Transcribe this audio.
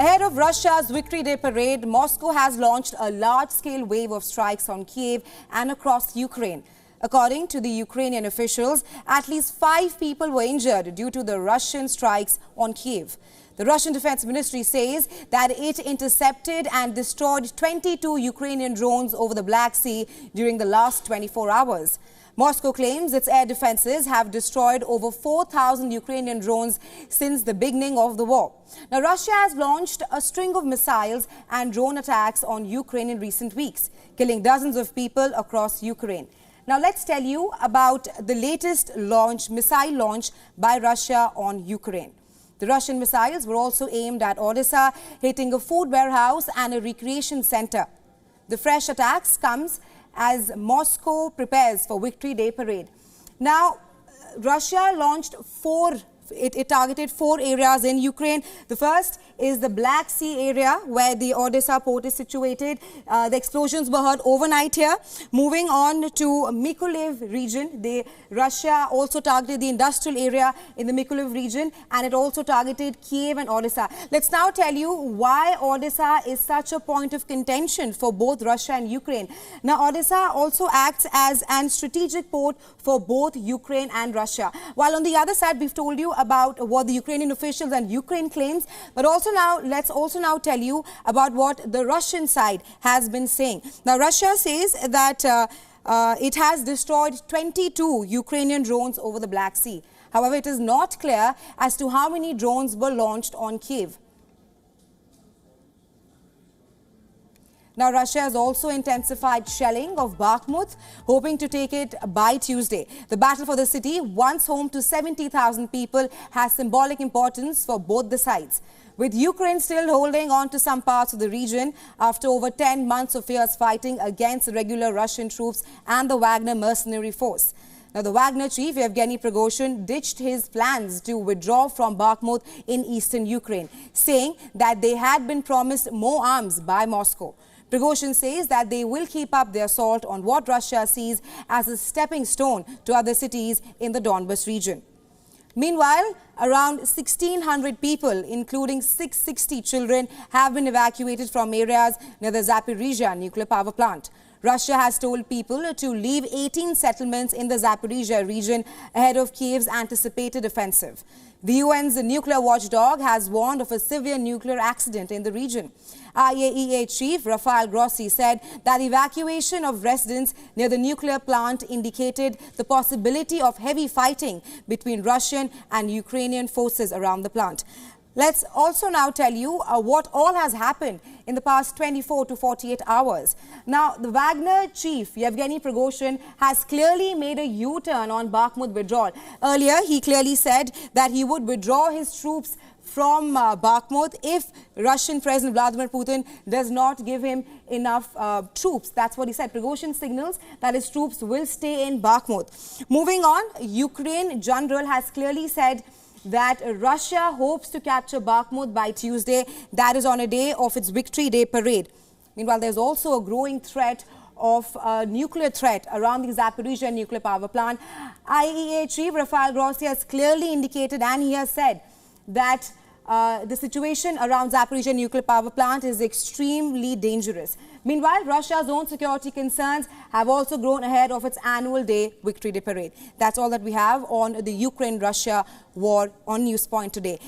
Ahead of Russia's Victory Day parade, Moscow has launched a large-scale wave of strikes on Kyiv and across Ukraine. According to the Ukrainian officials, at least 5 people were injured due to the Russian strikes on Kyiv. The Russian Defense Ministry says that it intercepted and destroyed 22 Ukrainian drones over the Black Sea during the last 24 hours. Moscow claims its air defenses have destroyed over 4,000 Ukrainian drones since the beginning of the war. Now, Russia has launched a string of missiles and drone attacks on Ukraine in recent weeks, killing dozens of people across Ukraine. Now, let's tell you about the latest missile launch by Russia on Ukraine. The Russian missiles were also aimed at Odessa, hitting a food warehouse and a recreation center. The fresh attacks comes as Moscow prepares for Victory Day parade. Now, Russia launched it targeted 4 areas in Ukraine. The first is the Black Sea area where the Odessa port is situated. The explosions were heard overnight here. Moving on to Mykolaiv region, Russia also targeted the industrial area in the Mykolaiv region, and it also targeted Kyiv and Odessa. Let's now tell you why Odessa is such a point of contention for both Russia and Ukraine. Now, Odessa also acts as an strategic port for both Ukraine and Russia. While on the other side, we've told you about what the Ukrainian officials and Ukraine claims, but let's also now tell you about what the Russian side has been saying. Now, Russia says that it has destroyed 22 Ukrainian drones over the Black Sea. However, it is not clear as to how many drones were launched on Kyiv. Now, Russia has also intensified shelling of Bakhmut, hoping to take it by Tuesday. The battle for the city, once home to 70,000 people, has symbolic importance for both the sides. With Ukraine still holding on to some parts of the region after over 10 months of fierce fighting against the regular Russian troops and the Wagner mercenary force. Now, the Wagner chief, Yevgeny Prigozhin, ditched his plans to withdraw from Bakhmut in eastern Ukraine, saying that they had been promised more arms by Moscow. Prigozhin says that they will keep up their assault on what Russia sees as a stepping stone to other cities in the Donbas region. Meanwhile, around 1,600 people, including 660 children, have been evacuated from areas near the Zaporizhzhia nuclear power plant. Russia has told people to leave 18 settlements in the Zaporizhzhia region ahead of Kyiv's anticipated offensive. The UN's nuclear watchdog has warned of a severe nuclear accident in the region. IAEA chief Rafael Grossi said that evacuation of residents near the nuclear plant indicated the possibility of heavy fighting between Russian and Ukrainian forces around the plant. Let's also now tell you what all has happened in the past 24 to 48 hours. Now, the Wagner chief, Yevgeny Prigozhin, has clearly made a U-turn on Bakhmut withdrawal. Earlier, he clearly said that he would withdraw his troops from Bakhmut if Russian President Vladimir Putin does not give him enough troops. That's what he said. Prigozhin signals that his troops will stay in Bakhmut. Moving on, Ukraine general has clearly said that Russia hopes to capture Bakhmut by Tuesday. That is on a day of its Victory Day parade. Meanwhile, there's also a growing threat of a nuclear threat around the Zaporizhzhia nuclear power plant. IAEA chief Rafael Grossi has clearly indicated, and he has said that the situation around Zaporizhzhia nuclear power plant is extremely dangerous. Meanwhile, Russia's own security concerns have also grown ahead of its annual day Victory Day parade. That's all that we have on the Ukraine-Russia war on Newspoint today.